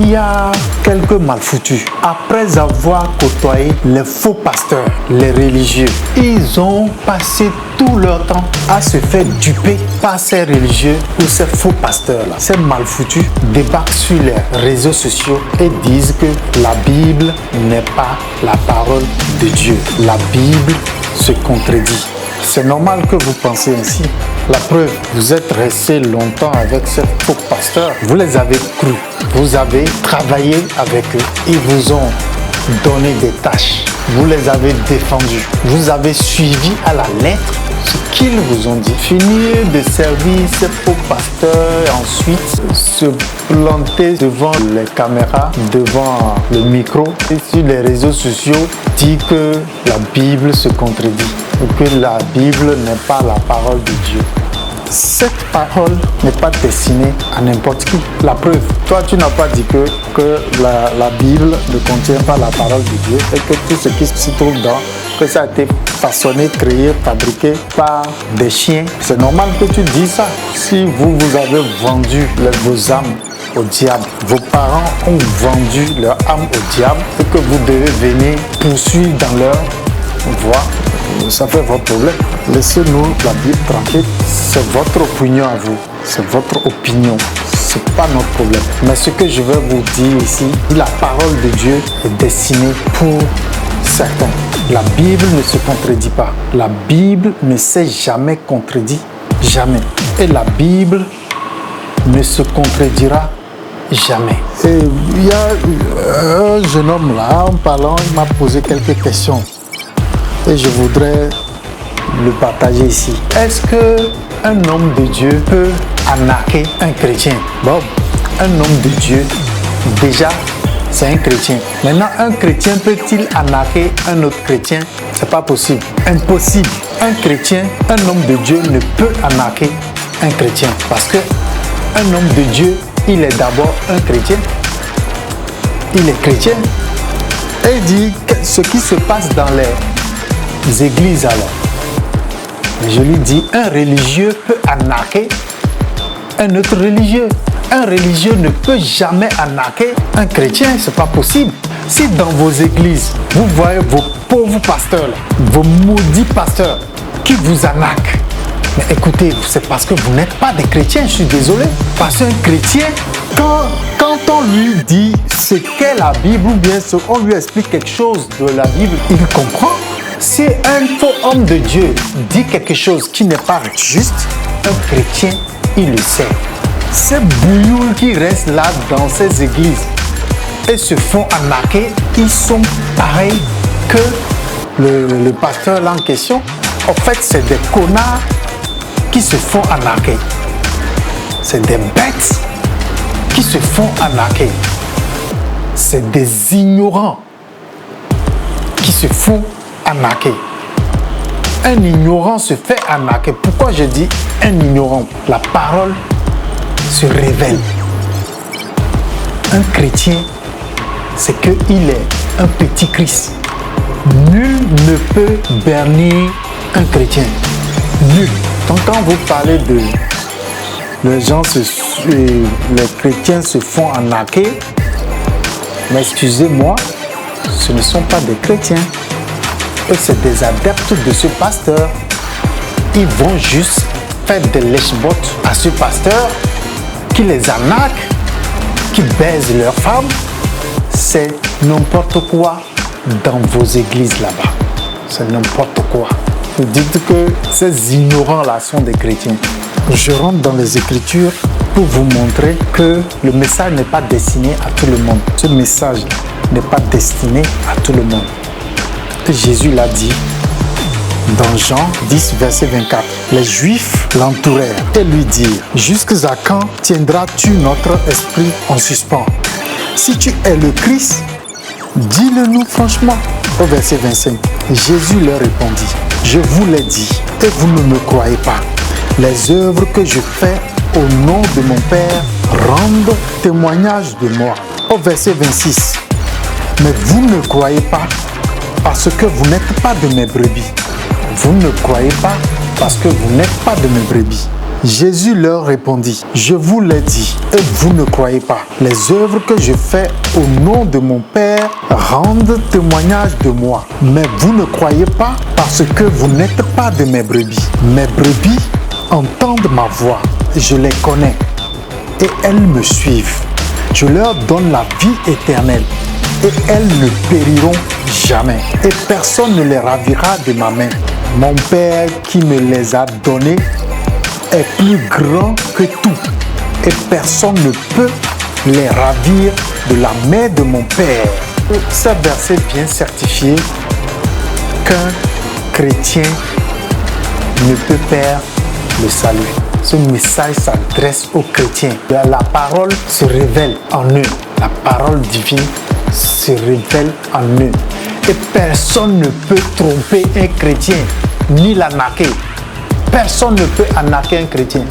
Il y a quelques malfoutus. Après avoir côtoyé les faux pasteurs, les religieux, ils ont passé tout leur temps à se faire duper par ces religieux ou ces faux pasteurs-là. Ces malfoutus débarquent sur les réseaux sociaux et disent que la Bible n'est pas la parole de Dieu. La Bible se contredit. C'est normal que vous pensiez ainsi. La preuve, vous êtes resté longtemps avec ces faux pasteurs. Vous les avez crus. Vous avez travaillé avec eux. Ils vous ont donné des tâches. Vous les avez défendus. Vous avez suivi à la lettre ce qu'ils vous ont dit. Finir de servir ces faux pasteurs et ensuite se planter devant les caméras, devant le micro et sur les réseaux sociaux, dire que la Bible se contredit et que la Bible n'est pas la parole de Dieu. Cette parole n'est pas destinée à n'importe qui. La preuve, toi tu n'as pas dit que la Bible ne contient pas la parole de Dieu et que tout ce qui s'y trouve dedans, que ça a été façonné, créé, fabriqué par des chiens. C'est normal que tu dis ça. Si vous avez vendu vos âmes au diable, vos parents ont vendu leur âme au diable et que vous devez venir poursuivre dans leur voie, ça fait votre problème. Laissez-nous la Bible tranquille. C'est votre opinion à vous. C'est votre opinion. C'est pas notre problème. Mais ce que je vais vous dire ici, la parole de Dieu est destinée pour certains. La Bible ne se contredit pas. La Bible ne s'est jamais contredit. Jamais. Et la Bible ne se contredira jamais. Et il y a un jeune homme là, en parlant, il m'a posé quelques questions. Et je voudrais le partager ici. Est-ce qu'un homme de Dieu peut arnaquer un chrétien? Bon, un homme de Dieu, déjà, c'est un chrétien. Maintenant, un chrétien peut-il arnaquer un autre chrétien? C'est pas possible. Impossible. Un chrétien, un homme de Dieu ne peut arnaquer un chrétien. Parce que un homme de Dieu, il est d'abord un chrétien. Il est chrétien. Et il dit que ce qui se passe dans les églises alors. Je lui dis, un religieux peut arnaquer un autre religieux. Un religieux ne peut jamais arnaquer un chrétien, c'est pas possible. Si dans vos églises, vous voyez vos pauvres pasteurs, vos maudits pasteurs qui vous arnaquent, mais écoutez, c'est parce que vous n'êtes pas des chrétiens, je suis désolé. Parce qu'un chrétien, quand on lui dit ce qu'est la Bible ou bien on lui explique quelque chose de la Bible, il comprend. Si un faux homme de Dieu dit quelque chose qui n'est pas juste, un chrétien, il le sait. Ces bouilloules qui restent là dans ces églises et se font arnaquer, ils sont pareils que le pasteur là en question. En fait, c'est des connards qui se font arnaquer. C'est des bêtes qui se font arnaquer. C'est des ignorants qui se font arnaquer. Un ignorant se fait arnaquer. Pourquoi je dis un ignorant? La parole se révèle. Un chrétien, c'est qu'il est un petit Christ. Nul ne peut bernir un chrétien. Nul. Donc quand vous parlez de les chrétiens se font arnaquer, mais excusez-moi, ce ne sont pas des chrétiens. Eux, c'est des adeptes de ce pasteur. Ils vont juste faire des lèche-bottes à ce pasteur qui les arnaque, qui baise leurs femmes. C'est n'importe quoi dans vos églises là-bas. C'est n'importe quoi. Vous dites que ces ignorants-là sont des chrétiens. Je rentre dans les Écritures pour vous montrer que le message n'est pas destiné à tout le monde. Ce message n'est pas destiné à tout le monde. Et Jésus l'a dit dans Jean 10, verset 24. Les Juifs l'entourèrent et lui dirent: jusqu'à quand tiendras-tu notre esprit en suspens? Si tu es le Christ, dis-le-nous franchement. Au verset 25, Jésus leur répondit: je vous l'ai dit et vous ne me croyez pas. Les œuvres que je fais au nom de mon Père rendent témoignage de moi. Au verset 26, mais vous ne croyez pas parce que vous n'êtes pas de mes brebis. Vous ne croyez pas parce que vous n'êtes pas de mes brebis. Jésus leur répondit, je vous l'ai dit et vous ne croyez pas. Les œuvres que je fais au nom de mon Père rendent témoignage de moi. Mais vous ne croyez pas parce que vous n'êtes pas de mes brebis. Mes brebis entendent ma voix, je les connais et elles me suivent. Je leur donne la vie éternelle et elles ne périront jamais. Et personne ne les ravira de ma main. Mon Père qui me les a donnés est plus grand que tout. Et personne ne peut les ravir de la main de mon Père. Ce verset bien certifié qu'un chrétien ne peut perdre le salut. Ce message s'adresse aux chrétiens. La parole se révèle en eux. La parole divine se révèle en eux. Et personne ne peut tromper un chrétien, ni l'arnaquer. Personne ne peut arnaquer un chrétien.